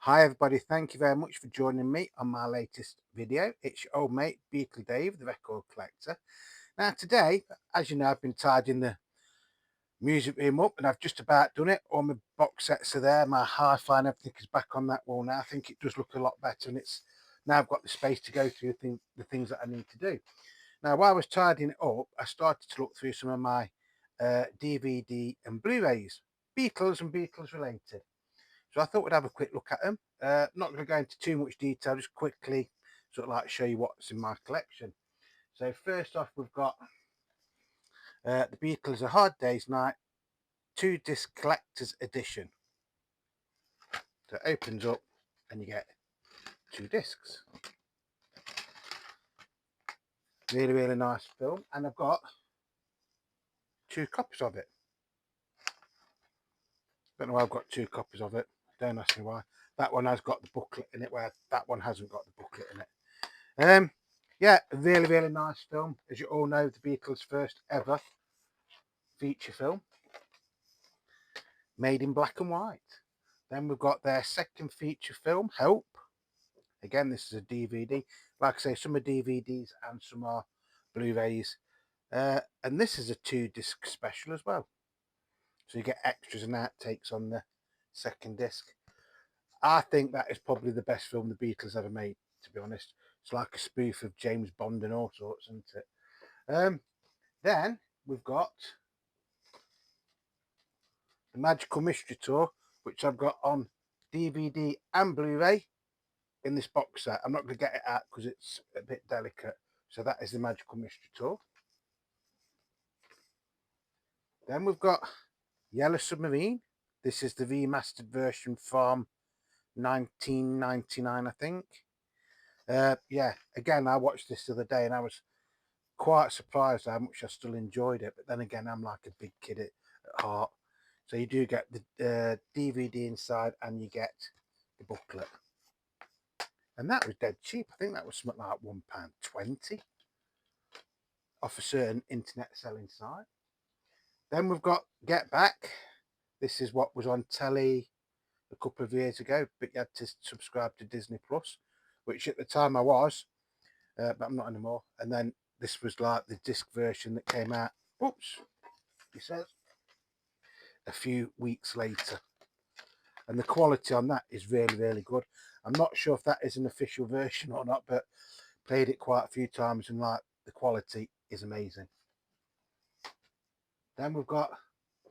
Hi everybody, thank you very much for joining me on my latest video. It's your old mate Beatles Dave, the record collector. Now today, as you know, I've been tidying the music room up and I've just about done it. All my box sets are there, my hi-fi and everything is back on that wall now. I think it does look a lot better, and it's now I've got the space to go through the things that I need to do. Now while I was tidying it up, I started to look through some of my DVD and Blu-rays, Beatles and Beatles related. So I thought we'd have a quick look at them. Not going to go into too much detail, just quickly sort of like show you what's in my collection. So first off, we've got the Beatles A Hard Day's Night 2-disc collector's edition. So it opens up and you get 2 discs. Really, really nice film. And I've got 2 copies of it. Don't know why I've got 2 copies of it. Don't ask me why. That one has got the booklet in it, where that one hasn't got the booklet in it. Yeah, really, really nice film. As you all know, the Beatles' first ever feature film, made in black and white. Then we've got their second feature film, Help. Again, this is a DVD. Like I say, some are DVDs and some are Blu-rays. And this is a 2-disc special as well. So you get extras and outtakes on the second disc. I think that is probably the best film the Beatles ever made, to be honest. It's like a spoof of James Bond and all sorts, isn't it? Then we've got the Magical Mystery Tour, which I've got on DVD and Blu-ray in this box set. I'm not going to get it out because it's a bit delicate. So that is the Magical Mystery Tour. Then we've got Yellow Submarine. This is the remastered version from 1999, I think. Yeah, again, I watched this the other day and I was quite surprised how much I still enjoyed it. But then again, I'm like a big kid at heart. So you do get the DVD inside and you get the booklet. And that was dead cheap. I think that was something like £1.20 off a certain internet selling site. Then we've got Get Back. This is what was on telly a couple of years ago, but you had to subscribe to Disney Plus, which at the time I was, but I'm not anymore. And then this was like the disc version that came out, oops, he says, a few weeks later. And the quality on that is really, really good. I'm not sure if that is an official version or not, but played it quite a few times and like the quality is amazing. Then we've got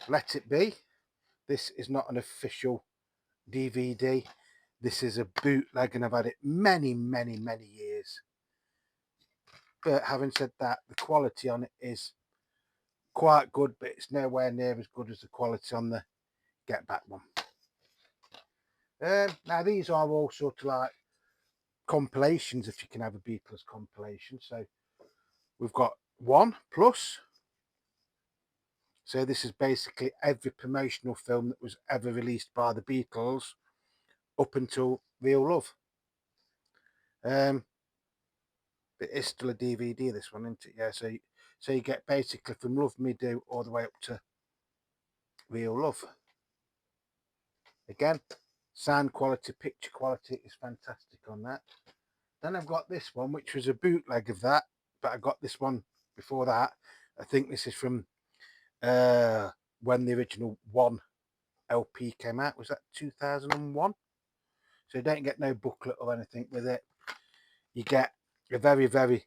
Let It Be. This is not an official DVD. This is a bootleg and I've had it many, many, many years. But having said that, the quality on it is quite good, but it's nowhere near as good as the quality on the Get Back one. Now these are all sort of like compilations, if you can have a Beatles compilation. So we've got 1 plus. So this is basically every promotional film that was ever released by the Beatles up until Real Love. But it's still a DVD, this one, isn't it? Yeah, so you get basically from Love Me Do all the way up to Real Love. Again, sound quality, picture quality is fantastic on that. Then I've got this one, which was a bootleg of that, but I got this one before that. I think this is from when the original 1 LP came out. Was that 2001? So you don't get no booklet or anything with it. You get a very, very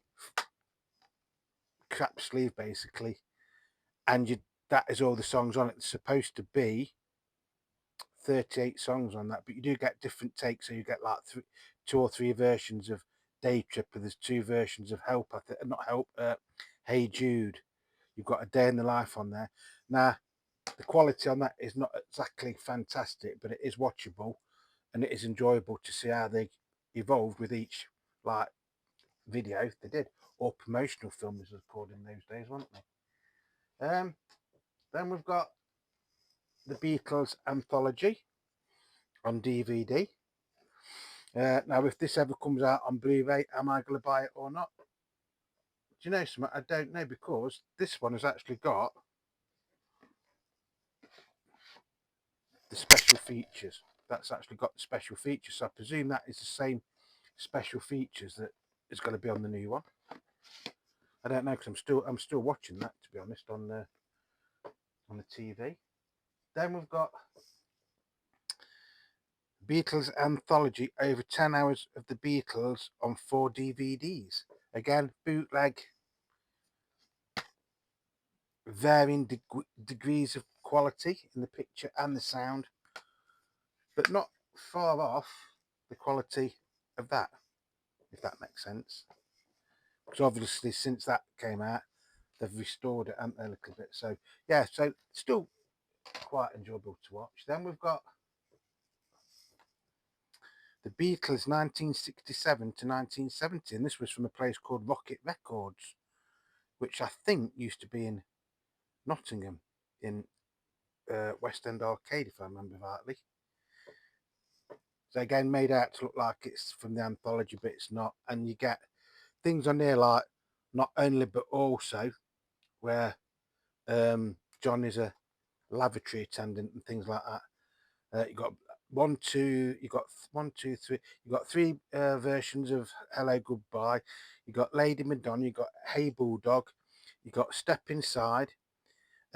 crap sleeve basically, and that is all the songs on it. It's supposed to be 38 songs on that, but you do get different takes. So you get like 2 or 3 versions of Day Tripper. There's 2 versions of Help, I think, not Help, Hey Jude. You've got A Day in the Life on there. Now the quality on that is not exactly fantastic, but it is watchable and it is enjoyable to see how they evolved with each like video they did, or promotional film as was called in those days, weren't they? Then we've got the Beatles anthology on DVD. Now if this ever comes out on Blu-ray, am I going to buy it or not? Do you know something? I don't know, because this one has actually got the special features. that's actually got the special features. So I presume that is the same special features that is going to be on the new one. I don't know, because I'm still watching that, to be honest, on the TV. Then we've got Beatles Anthology, over 10 hours of the Beatles on 4 DVDs. Again, bootleg, varying degrees of quality in the picture and the sound, but not far off the quality of that, if that makes sense. Because obviously since that came out, they've restored it, haven't they, a little bit. So yeah, so still quite enjoyable to watch. Then we've got the Beatles 1967 to 1970, and this was from a place called Rocket Records, which I think used to be in Nottingham, in West End Arcade, if I remember rightly. So again, made out to look like it's from the anthology, but it's not. And you get things on there like not only but also where John is a lavatory attendant and things like that. You got you got one, two, three. You got three versions of Hello Goodbye. You got Lady Madonna. You got Hey Bulldog. You got Step Inside.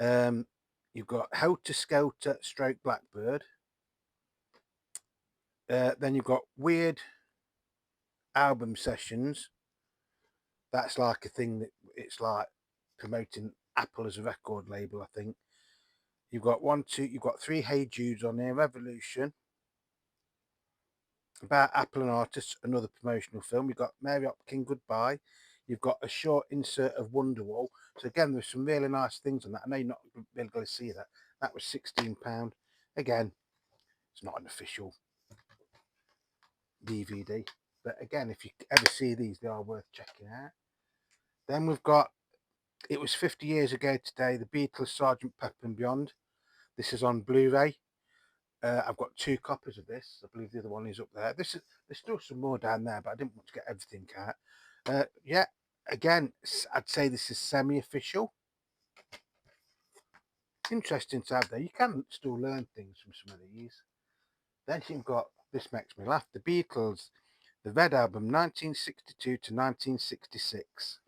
You've got Helter Skelter Stroke Blackbird. Then you've got Weird Album Sessions. That's like a thing that it's like promoting Apple as a record label, I think. You've got you've got three Hey Judes on there. Revolution, about Apple and artists, another promotional film. You've got Mary Hopkin Goodbye. You've got a short insert of Wonderwall. So again, there's some really nice things on that. I know you're not really going to see that. That was £16. Again, it's not an official DVD, but again, if you ever see these, they are worth checking out. Then we've got, it was 50 years ago today, the Beatles, Sergeant Pepper and Beyond. This is on Blu-ray. I've got 2 copies of this. I believe the other one is up there. There's still some more down there, but I didn't want to get everything out. Yeah, again, I'd say this is semi-official. Interesting to have there. You can still learn things from some of these. Then you've got, this makes me laugh, the Beatles, the Red Album, 1962 to 1966.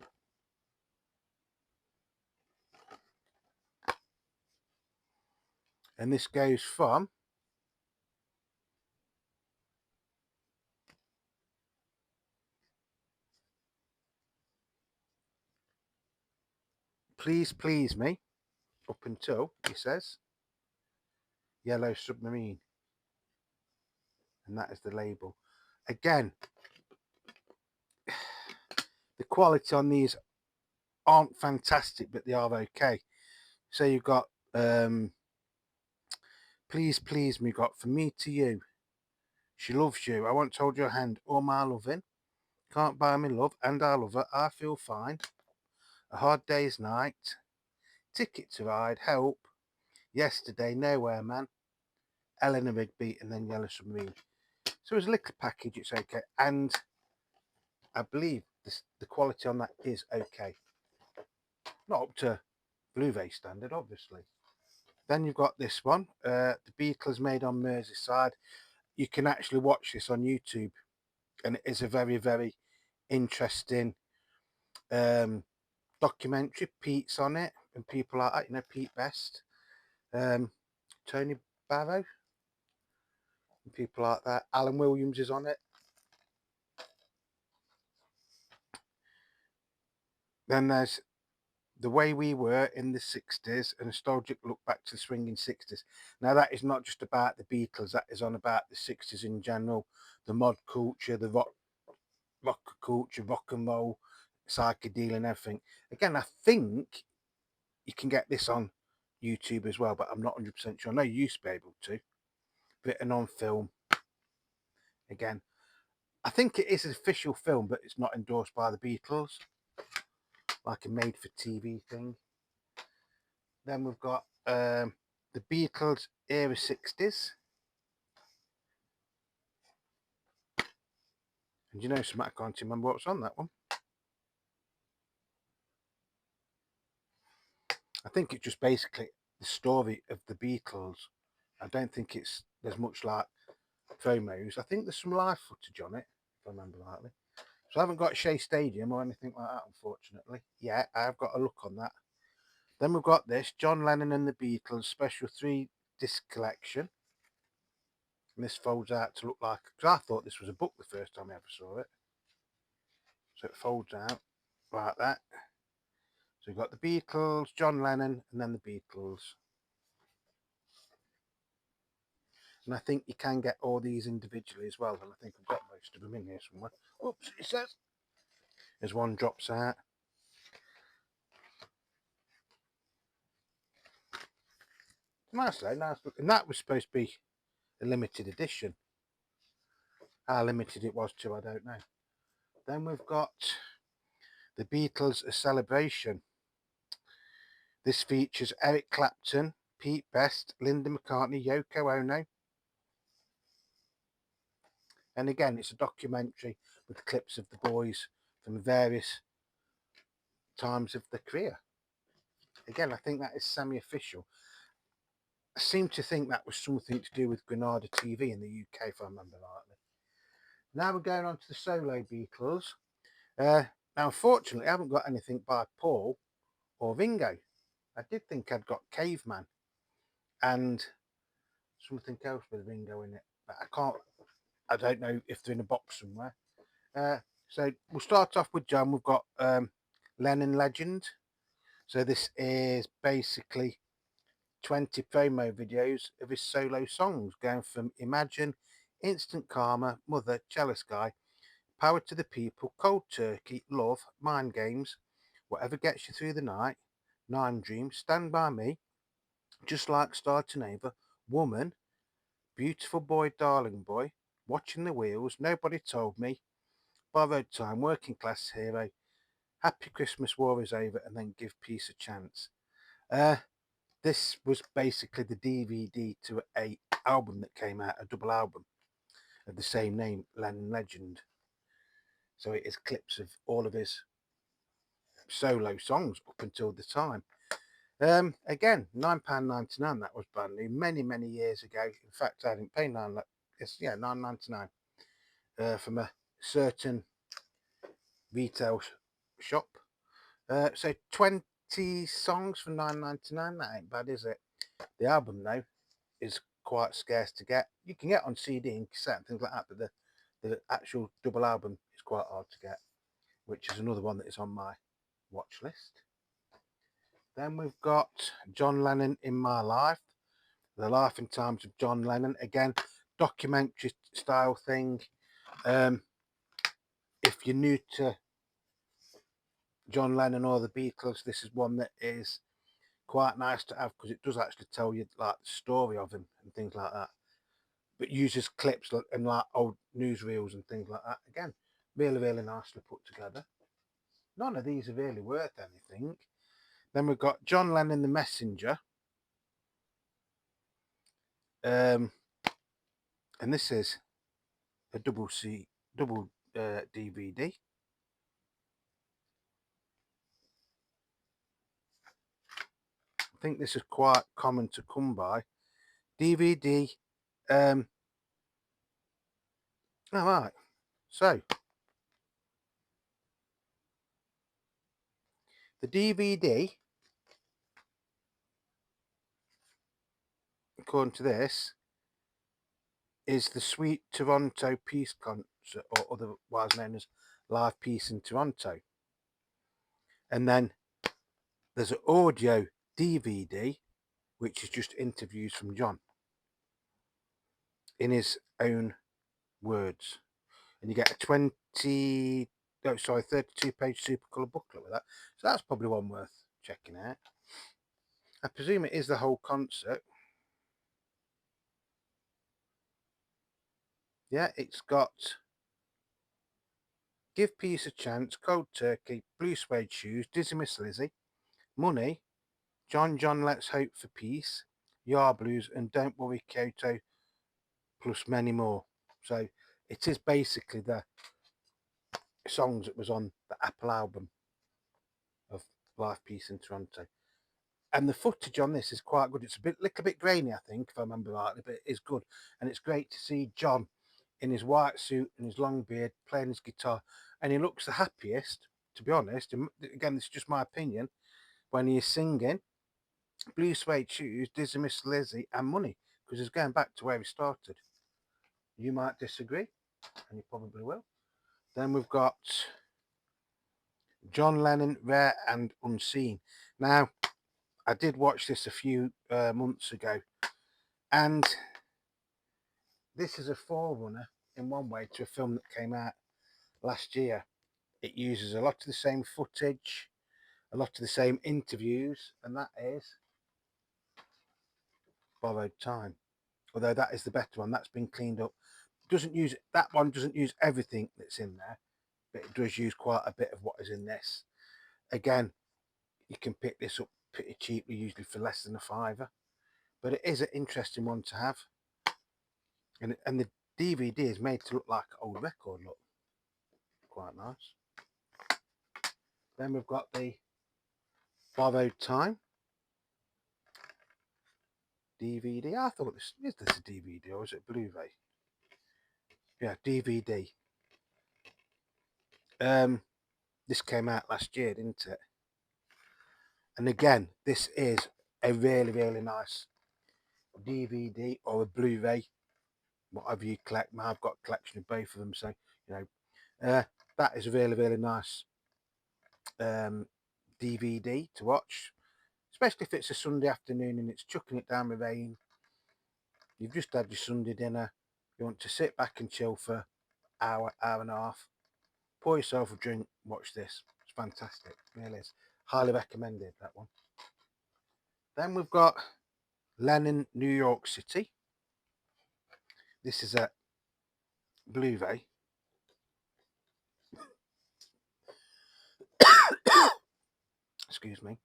And this goes from Please Please Me up until, he says, Yellow Submarine. And that is the label. Again, the quality on these aren't fantastic, but they are okay. So you've got Please Please Me, got From Me to You, She Loves You, I Won't Hold Your Hand, All My Loving, Can't Buy Me Love, And I Love Her, I Feel Fine, A Hard Day's Night, Ticket to Ride, Help, Yesterday, Nowhere Man, Eleanor Rigby, and then Yellow Submarine. So as a little package, it's okay. And I believe the quality on that is okay. Not up to Blu-ray standard, obviously. Then you've got this one, the Beatles Made on Merseyside. You can actually watch this on YouTube, and it is a very, very interesting documentary. Pete's on it, and people like that, Pete Best, Tony Barrow, and people like that. Alan Williams is on it. Then there's The Way We Were in the 60s, a nostalgic look back to the swinging 60s. Now, that is not just about the Beatles, that is on about the 60s in general, the mod culture, the rock culture, rock and roll, psychedelia, and everything. Again, I think you can get this on YouTube as well, but I'm not 100% sure. I know you used to be able to. Written on film. Again, I think it is an official film, but it's not endorsed by the Beatles, like a made for TV thing. Then we've got the Beatles era 60s. And you know something, I can't remember what's on that one. I think it's just basically the story of the Beatles. I don't think there's much like promos. I think there's some live footage on it, if I remember rightly. So I haven't got Shea Stadium or anything like that, unfortunately. Yeah, I've got a look on that. Then we've got this John Lennon and the Beatles special 3-disc collection. And this folds out to look like, because I thought this was a book the first time I ever saw it. So it folds out like that. So we've got the Beatles, John Lennon, and then the Beatles. And I think you can get all these individually as well. And I think I've got most of them in here somewhere. Oops, it says. As one drops out. Nice though, nice look. And that was supposed to be a limited edition. How limited it was to, I don't know. Then we've got the Beatles A Celebration. This features Eric Clapton, Pete Best, Linda McCartney, Yoko Ono. And again, it's a documentary with clips of the boys from various times of their career. Again, I think that is semi-official. I seem to think that was something to do with Granada TV in the UK, if I remember rightly. Now we're going on to the solo Beatles. Now, unfortunately, I haven't got anything by Paul or Ringo. I did think I'd got Caveman and something else with Ringo in it, but I don't know if they're in a box somewhere. So we'll start off with John. We've got Lennon Legend. So this is basically 20 promo videos of his solo songs, going from Imagine, Instant Karma, Mother, Jealous Guy, Power to the People, Cold Turkey, Love, Mind Games, Whatever Gets You Through the Night, Nine Dreams, Stand By Me, Just Like Star to Neighbor, Woman, Beautiful Boy, Darling Boy, Watching the Wheels, Nobody Told Me, Borrowed Time, Working Class Hero, Happy Christmas, War Is Over, and then Give Peace a Chance. This was basically the DVD to a album that came out, a double album of the same name, Lennon Legend. So it is clips of all of his solo songs up until the time. Again, £9.99. That was brand new, many years ago. In fact, I didn't pay £9.99 from a certain retail shop. So 20 songs for £9.99. That ain't bad, is it? The album though is quite scarce to get. You can get on CD and cassette and things like that, but the actual double album is quite hard to get, which is another one that is on my watch list. Then we've got John Lennon in My Life, The Life and Times of John Lennon. Again, documentary style thing. If you're new to John Lennon or the Beatles, this is one that is quite nice to have, because it does actually tell you like the story of him and things like that, but uses clips and like old newsreels and things like that. Again, really nicely put together. None of these are really worth anything. Then we've got John Lennon The Messenger, and this is a double DVD. I think this is quite common to come by. DVD. All right. So the DVD, according to this, is the Sweet Toronto Peace Concert, or otherwise known as Live Peace in Toronto. And then there's an audio DVD, which is just interviews from John in his own words. And you get a 32 page Supercolour booklet with that. So that's probably one worth checking out. I presume it is the whole concert. Yeah, it's got Give Peace a Chance, Cold Turkey, Blue Suede Shoes, Dizzy Miss Lizzie, Money, John Let's Hope for Peace, Yard Blues, and Don't Worry Kyoto, plus many more. So it is basically the songs that was on the Apple album of Live Peace in Toronto. And the footage on this is quite good. It's a little bit grainy, I think, if I remember rightly, but it is good. And it's great to see John in his white suit and his long beard playing his guitar, and he looks the happiest, to be honest. And again, this is just my opinion, when he is singing Blue Suede Shoes, Dizzy Miss Lizzie, and Money, because he's going back to where he started. You might disagree, and you probably will. Then we've got John Lennon, Rare and Unseen. Now, I did watch this a few months ago, and this is a forerunner in one way to a film that came out last year. It uses a lot of the same footage, a lot of the same interviews, and that is Borrowed Time. Although that is the better one, that's been cleaned up. Doesn't use that one doesn't use everything that's in there, but it does use quite a bit of what is in this. Again, you can pick this up pretty cheaply, usually for less than a fiver. But it is an interesting one to have. And the DVD is made to look like an old record look. Quite nice. Then we've got the Borrowed Time DVD. I thought this is this a DVD or is it Blu-ray? Yeah, DVD. This came out last year, didn't it? And again, this is a really, really nice DVD or a Blu-ray, whatever you collect. I've got a collection of both of them, so you know, that is a really, really nice DVD to watch, especially if it's a Sunday afternoon and it's chucking it down with rain. You've just had your Sunday dinner. You want to sit back and chill for hour, hour and a half. Pour yourself a drink, watch this. It's fantastic, it really is. Highly recommended, that one. Then we've got Lennon, New York City. This is a Blu-ray. Excuse me.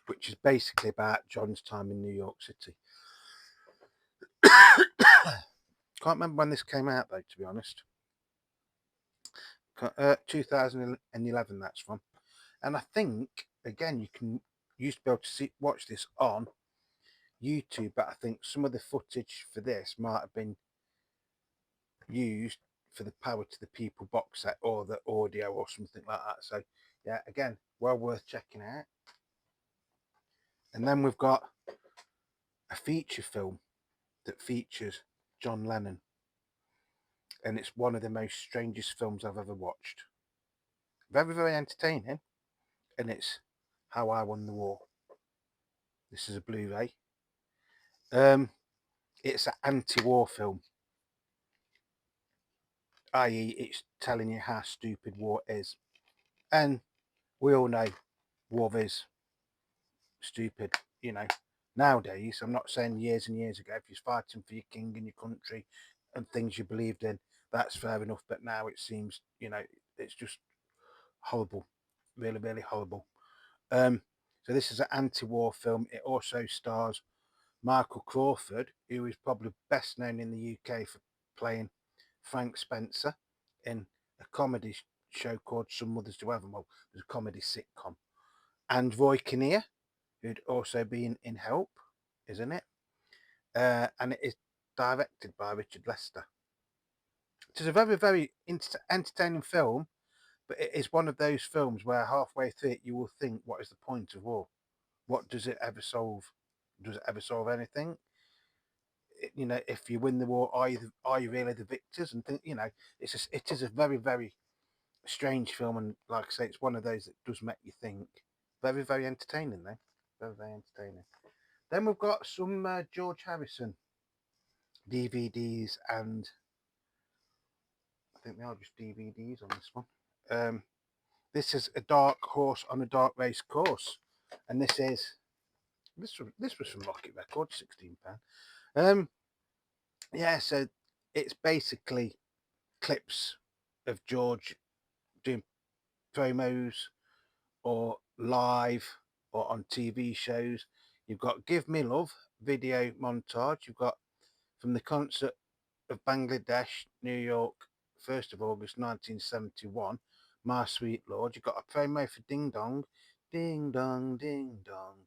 Which is basically about John's time in New York City. Can't remember when this came out though, to be honest. 2011 that's from. And I think, again, you used to be able to watch this on YouTube, but I think some of the footage for this might have been used for the Power to the People box set or the audio or something like that. So yeah, again, well worth checking out. And then we've got a feature film that features John Lennon, and it's one of the most strangest films I've ever watched. Very, very entertaining, and it's How I Won the War. This is a Blu-ray. It's an anti-war film, i.e. it's telling you how stupid war is. And we all know war is stupid, you know. Nowadays, I'm not saying years and years ago, if you're fighting for your king and your country and things you believed in, that's fair enough. But now it seems, you know, it's just horrible. Really, really horrible. So this is an anti-war film. It also stars Michael Crawford, who is probably best known in the UK for playing Frank Spencer in a comedy show called Some Mothers Do Heaven. Well, it was a comedy sitcom. And Roy Kinnear, who'd also been in Help, isn't it? And it is directed by Richard Lester. It is a very, very entertaining film, but it is one of those films where halfway through it you will think, what is the point of war? What does it ever solve? Does it ever solve anything? You know, if you win the war, are you really the victors? And think, you know, it is a very, very strange film, and like I say, it's one of those that does make you think. Very, very entertaining, though. Very, very entertaining. Then we've got some George Harrison DVDs, and I think they are just DVDs on this one. This is A Dark Horse on a Dark Race Course, and this was from Rocket Records, £16. Yeah, so it's basically clips of George doing promos or live or on TV shows. You've got Give Me Love video montage. You've got from the concert of Bangladesh, New York, 1st of August 1971, My Sweet Lord. You've got a promo for Ding Dong, Ding Dong, Ding Dong.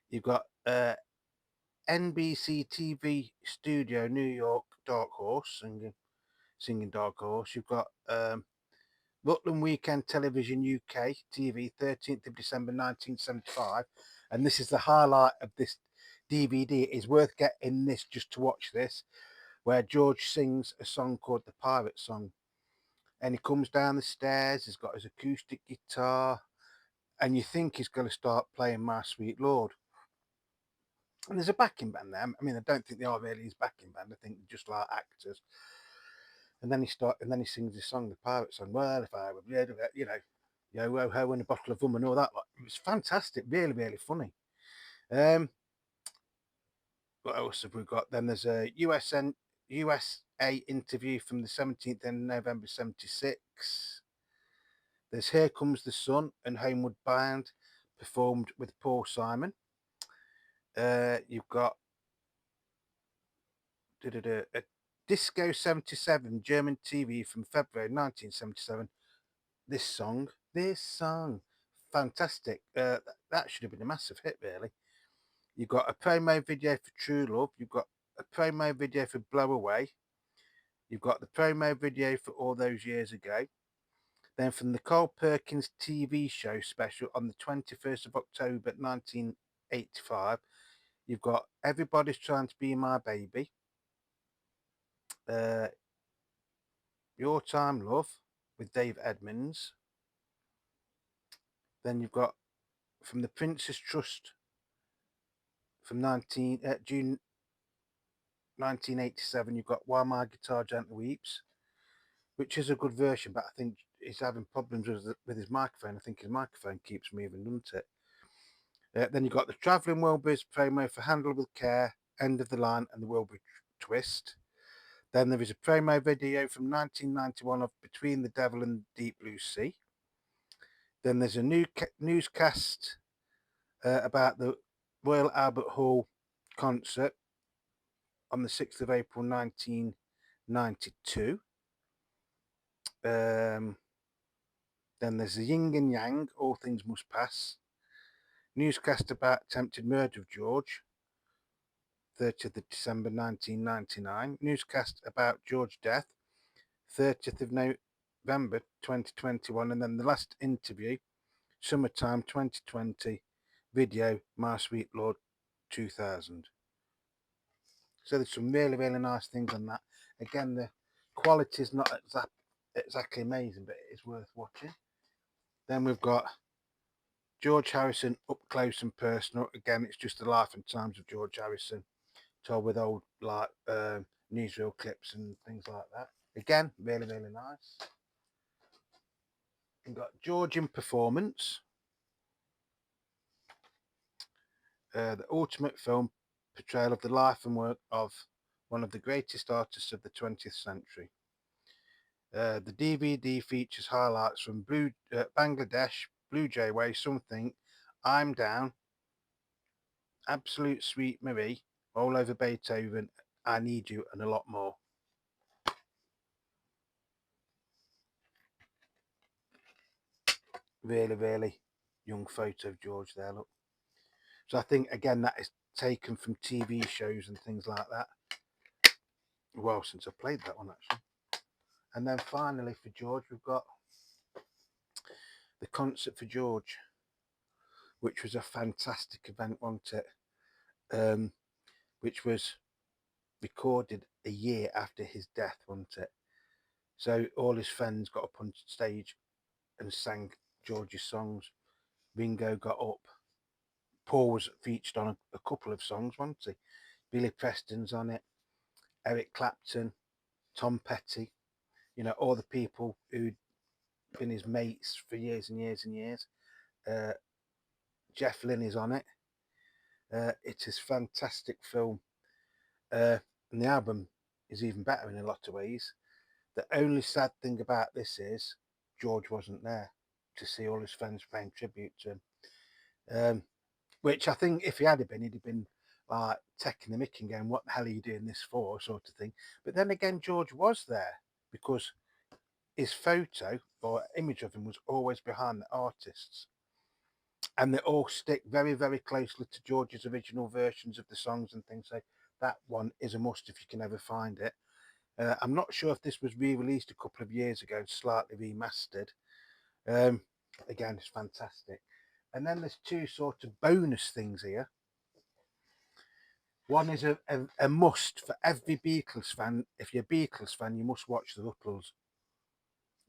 You've got NBC TV Studio New York Dark Horse singing Dark Horse. You've got Rutland Weekend Television UK TV 13th of December 1975, and this is the highlight of this DVD. It is worth getting this just to watch this, where George sings a song called the Pirate Song, and he comes down the stairs. He's got his acoustic guitar, and you think he's going to start playing My Sweet Lord. And there's a backing band there. I mean, I don't think they are really his backing band. I think they're just like actors. And then he sings this song, the Pirate Song. Well, if I were, you know, yo ho ho and a bottle of rum and all that. Like, it was fantastic, really, really funny. Um, what else have we got? Then there's a USA interview from the 17th of November 76. There's Here Comes the Sun and Homeward Bound, performed with Paul Simon. You've got a Disco 77 German TV from February 1977. This song, fantastic. That should have been a massive hit, really. You've got a promo video for True Love. You've got a promo video for Blow Away. You've got the promo video for All Those Years Ago. Then from the Carl Perkins TV show special on the 21st of October 1985, you've got Everybody's Trying to Be My Baby. Your Time Love with Dave Edmunds. Then you've got from the Prince's Trust from June 1987, you've got While My Guitar Gently Weeps, which is a good version, but I think he's having problems with his microphone. I think his microphone keeps moving, doesn't it? Then you've got the Travelling Wilburys promo for Handle with Care, End of the Line, and the Wilbury Twist. Then there is a promo video from 1991 of Between the Devil and the Deep Blue Sea. Then there's a new newscast about the Royal Albert Hall concert on the 6th of April 1992. Then there's the Yin and Yang, All Things Must Pass. Newscast about attempted murder of George, 30th of December 1999. Newscast about George's death, 30th of November 2021. And then the last interview, summertime 2020, video, My Sweet Lord 2000. So there's some really, really nice things on that. Again, the quality is not exactly amazing, but it is worth watching. Then we've got George Harrison up close and personal. Again, it's just the life and times of George Harrison, told with old like newsreel clips and things like that. Again, really, really nice. We've got George in Performance, the ultimate film portrayal of the life and work of one of the greatest artists of the 20th century. The DVD features highlights from Bangladesh, Blue Jay Way, Something, I'm Down, Absolute Sweet Marie, All Over Beethoven, I Need You, and a lot more. Really, really young photo of George there, look. So I think, again, that is taken from TV shows and things like that. Well, since I played that one, actually. And then finally for George, we've got the Concert for George, which was a fantastic event, wasn't it? Which was recorded a year after his death, wasn't it? So all his friends got up on stage and sang George's songs. Ringo got up. Paul was featured on a couple of songs, wasn't he? Billy Preston's on it. Eric Clapton, Tom Petty, you know, all the people who'd been his mates for years and years and years. Jeff Lynne is on it. It is a fantastic film. And the album is even better in a lot of ways. The only sad thing about this is George wasn't there to see all his friends paying tribute to him. Which I think if he had been, he'd have been like taking the mick and going, what the hell are you doing this for, sort of thing. But then again, George was there because his photo or image of him was always behind the artists, and they all stick very, very closely to George's original versions of the songs and things. So that one is a must if you can ever find it. I'm not sure if this was re-released a couple of years ago, slightly remastered. Um, Again, it's fantastic. And then there's two sort of bonus things here. One is a must for every Beatles fan. If you're a Beatles fan, you must watch the Ruttles.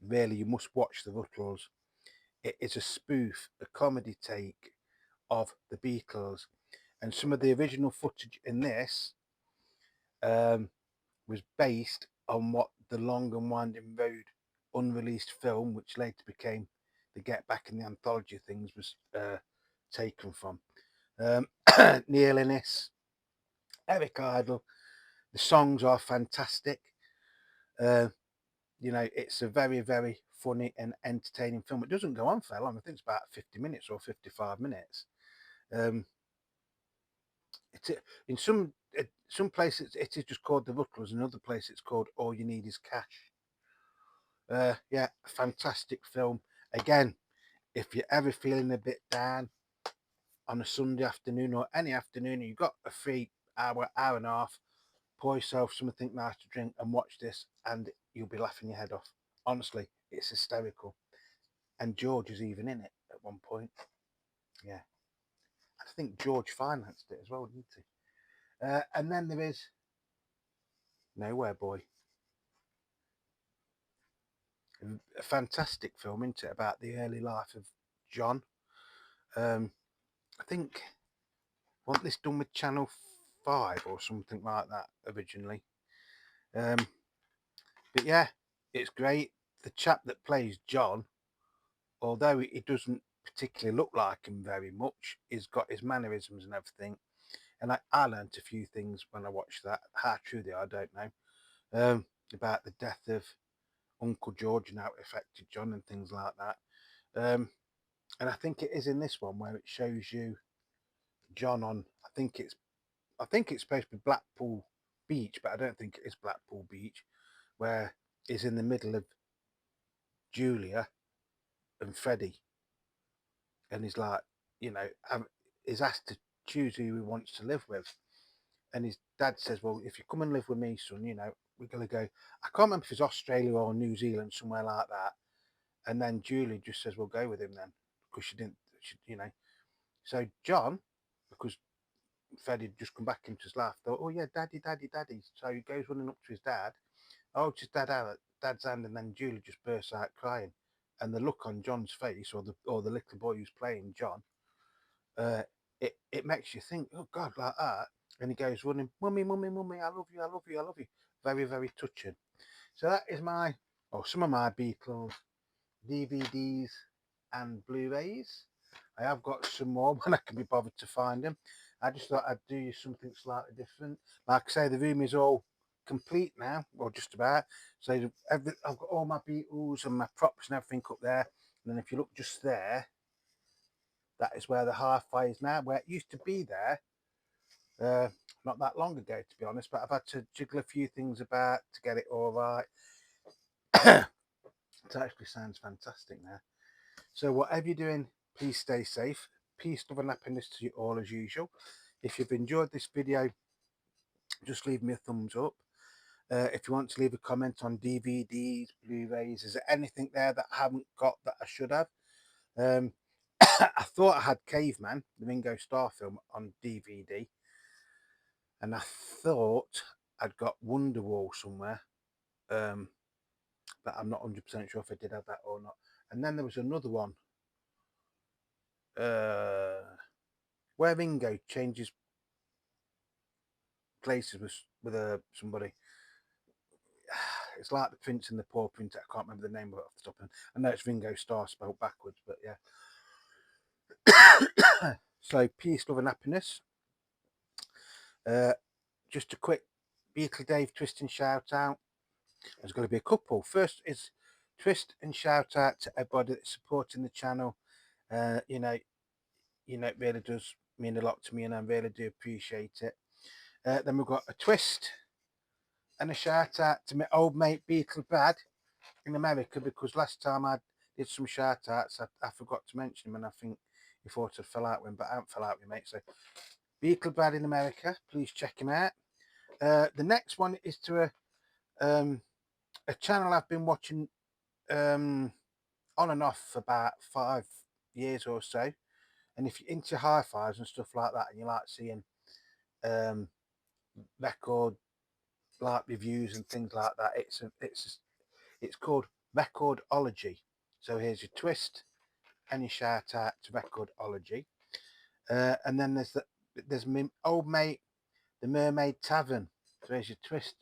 Really, you must watch the Ruttles. It is a spoof, a comedy take of the Beatles. And some of the original footage in this was based on what the Long and Winding Road unreleased film, which later became the Get Back in the Anthology things, was taken from. Neil Innes, Eric Idle. The songs are fantastic. It's a very, very funny and entertaining film. It doesn't go on for long. I think it's about 50 minutes or 55 minutes. In some places it is just called The Ruttles, in other places it's called All You Need Is Cash. Yeah, fantastic film. Again, if you're ever feeling a bit down on a Sunday afternoon or any afternoon, and you've got a free hour and a half, pour yourself something nice to drink and watch this, and you'll be laughing your head off. Honestly, it's hysterical. And George is even in it at one point. Yeah, I think George financed it as well, didn't he? And then there is Nowhere Boy, a fantastic film, isn't it, about the early life of John. I think wasn't this done with Channel 5 or something like that originally? But yeah, it's great. The chap that plays John, although he doesn't particularly look like him very much, he's got his mannerisms and everything. And I learnt a few things when I watched that. How true they are, I don't know. About the death of Uncle George and how it affected John and things like that. And I think it is in this one where it shows you John on. I think it's supposed to be Blackpool Beach, but I don't think it is Blackpool Beach, where he's in the middle of Julia and Freddie, and he's like, he's asked to choose who he wants to live with, and his dad says, "Well, if you come and live with me, son, we're gonna go." I can't remember if it's Australia or New Zealand, somewhere like that. And then Julie just says, "Well, go with him then," because she didn't, So John, because Freddie had just come back into his life, thought, "Oh yeah, daddy, daddy, daddy." So he goes running up to his dad. Oh, just dad's hand, and then Julie just bursts out crying, and the look on John's face, or the little boy who's playing John, it makes you think, oh God, like that. And he goes running, "Mummy, mummy, mummy, I love you, I love you, I love you." Very, very touching. So that is some of my Beatles DVDs and Blu-rays. I have got some more when I can be bothered to find them. I just thought I'd do you something slightly different. Like I say, the room is all complete now, or just about. So I've got all my Beatles and my props and everything up there. And then if you look just there, that is where the hi-fi is now, where it used to be there. Not that long ago, to be honest, but I've had to jiggle a few things about to get it all right. It actually sounds fantastic now. So whatever you're doing, please stay safe. Peace, love and happiness to you all as usual. If you've enjoyed this video, just leave me a thumbs up. If you want to leave a comment on DVDs, Blu-rays, is there anything there that I haven't got that I should have? I thought I had Caveman, the Ringo Starr film, on DVD. And I thought I'd got Wonderwall somewhere. But I'm not 100% sure if I did have that or not. And then there was another one. Where Ringo changes places with somebody. It's like the Prince and the Poor Prince. I can't remember the name of it off the top of it. I know it's Ringo Starr spelled backwards, but yeah. So peace, love and happiness. Just a quick Beatle Dave twist and shout out. There's going to be a couple. First is twist and shout out to everybody that's supporting the channel. It really does mean a lot to me, and I really do appreciate it. Then we've got a twist and a shout out to my old mate Beatle Brad. in America, because last time I did some shout outs, I forgot to mention him, and I think he thought I fell out with him, but I haven't fell out with him, mate. So Beetle Brad in America, please check him out. The next one is to a channel I've been watching on and off for about 5 years or so. And if you're into hi-fis and stuff like that, and you like seeing um, record like reviews and things like that, it's called Recordology. So here's your twist and your shout out to Recordology. And then there's my old mate, the Mermaid Tavern. So here's your twist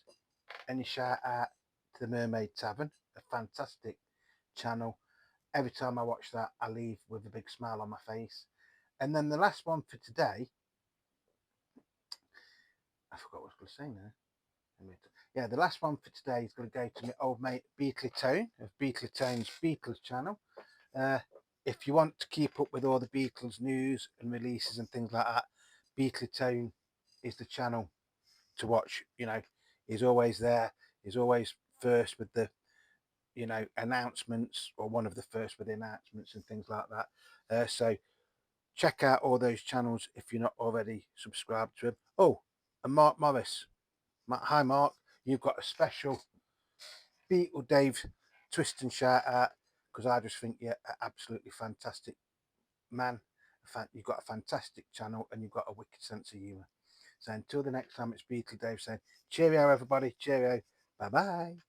and your shout out to the Mermaid Tavern, a fantastic channel. Every time I watch that, I leave with a big smile on my face. And then the last one for today, I forgot what I was going to say now. Yeah, the last one for today is going to go to my old mate Beatley Tone of Beatley Tone's Beatles channel. If you want to keep up with all the Beatles news and releases and things like that, Beatley Tone is the channel to watch. You know, he's always there. He's always first with the announcements, or one of the first with the announcements and things like that. So check out all those channels if you're not already subscribed to him. Oh, and Mark Morris. Hi, Mark. You've got a special Beatle Dave twist and shout out, because I just think you're an absolutely fantastic man. You've got a fantastic channel and you've got a wicked sense of humour. So until the next time, it's Beatle Dave saying cheerio, everybody. Cheerio. Bye bye.